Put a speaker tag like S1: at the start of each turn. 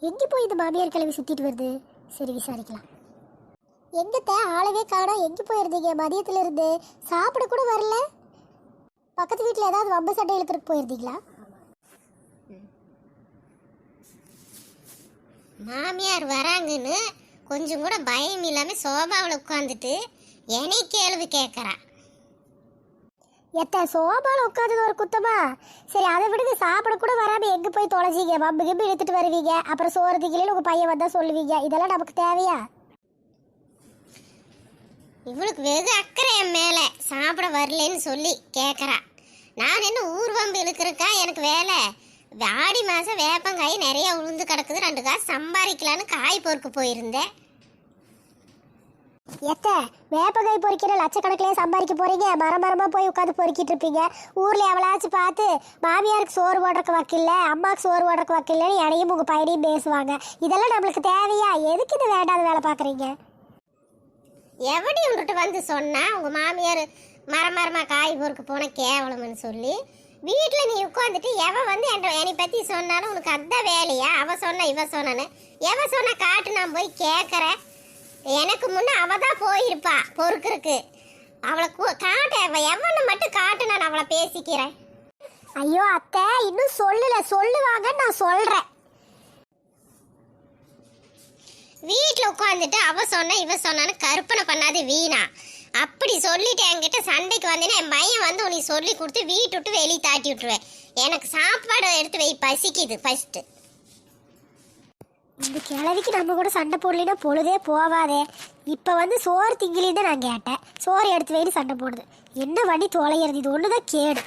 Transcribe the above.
S1: எங்கே போய் இந்த மாமியார் கிளம்பி சுற்றிட்டு வருது? சரி விசாரிக்கலாம். எங்கத்த ஆளவே காணோம், எங்கே போயிருந்தீங்க? மதியத்தில் இருந்து சாப்பிட கூட வரல. பக்கத்து வீட்டில் ஏதாவது வம்பு சட்டை இழுக்கிறதுக்கு போயிருந்தீங்களா?
S2: மாமியார் வராங்கன்னு கொஞ்சம் கூட பயம் இல்லாமல் சோபாவில் உட்காந்துட்டு என்னை கேள்வி கேட்குறா.
S1: எத்த சோபாவில் உட்காந்தது ஒரு குத்தமா? சரி அதை விடுங்க, சாப்பிட கூட வராமல் எங்கே போய் தொலைச்சிங்க? வம்பு கிம்பு இழுத்துட்டு வருவீங்க, அப்புறம் சோறு திங்கிலேன்னு உங்கள் பையன் வந்தால் சொல்லுவீங்க. இதெல்லாம் நமக்கு தேவையா?
S2: இவளுக்கு வெகு அக்கறை என் மேலே சாப்பிட வரலன்னு சொல்லி கேட்குறா. நான் என்ன ஊர் வம்பு இழுக்கிறக்கா எனக்கு வேலை? ஆடி மாதம் வேப்பங்காய் நிறைய உளுந்து கிடக்குது, 2 காசு சம்பாதிக்கலான்னு காய் பொறுக்க போயிருந்தேன்.
S1: எத்த வேப்பங்காய் பொறிக்கிற லட்சக்கணக்கிலே சம்பாதிக்க போறீங்க, மரமாக போய் உட்காந்து பொறுக்கிட்டு இருப்பீங்க. ஊரில் எவ்வளாச்சும் பார்த்து மாமியாருக்கு சோறு போடுறக்கு வக்கில்ல, அம்மாவுக்கு சோறு போடுறக்கு வக்கில்லன்னு என்னையும் உங்கள் பையனையும் பேசுவாங்க. இதெல்லாம் நம்மளுக்கு தேவையா? எதுக்கு இது வேண்டாத வேலை பார்க்குறீங்க?
S2: எப்படி உன்கிட்ட வந்து சொன்னா உங்கள் மாமியார் மரமாக காய் பொறுக்க போன கேவலம்னு சொல்லி வீட்டில் நீ உட்காந்துட்டு எவன் வந்து என்னை பற்றி சொன்னாலும் உனக்கு அதான் வேலையா? அவ சொன்ன இவ சொன்னான்னு எவ சொன்ன காட்டு நான் போய் கேட்குறேன். எனக்கு முன்னே அவள் தான் போயிருப்பா பொறுக்கிறதுக்கு. அவளை காட்ட எவனை மட்டும் காட்டு, நான் அவளை பேசிக்கிறேன்.
S1: ஐயோ அத்தை, இன்னும் சொல்லலை, சொல்லுவாங்கன்னு நான் சொல்கிறேன்.
S2: வீட்டில் உட்காந்துட்டு அவ சொன்ன இவ சொன்னான்னு கற்பனை பண்ணாது வீணா. அப்படி சொல்லிட்டு என்கிட்ட சண்டைக்கு வந்தேன்னா என் பையன் வந்து உனக்கு சொல்லி கொடுத்து வீட்டு விட்டு வெளியே தாட்டி விட்டுருவேன். எனக்கு சாப்பாடு எடுத்து வை, பசிக்குது ஃபஸ்ட்டு.
S1: இந்த கிழவிக்கு நம்ம கூட சண்டை போடலைன்னா பொழுதே போவாதே. இப்போ வந்து சோறு திங்கிலின்னு நான் கேட்டேன், சோறு எடுத்து வைன்னு சண்டை போடுது. என்ன வண்டி தொலைகிறது? இது ஒன்று தான் கேடு.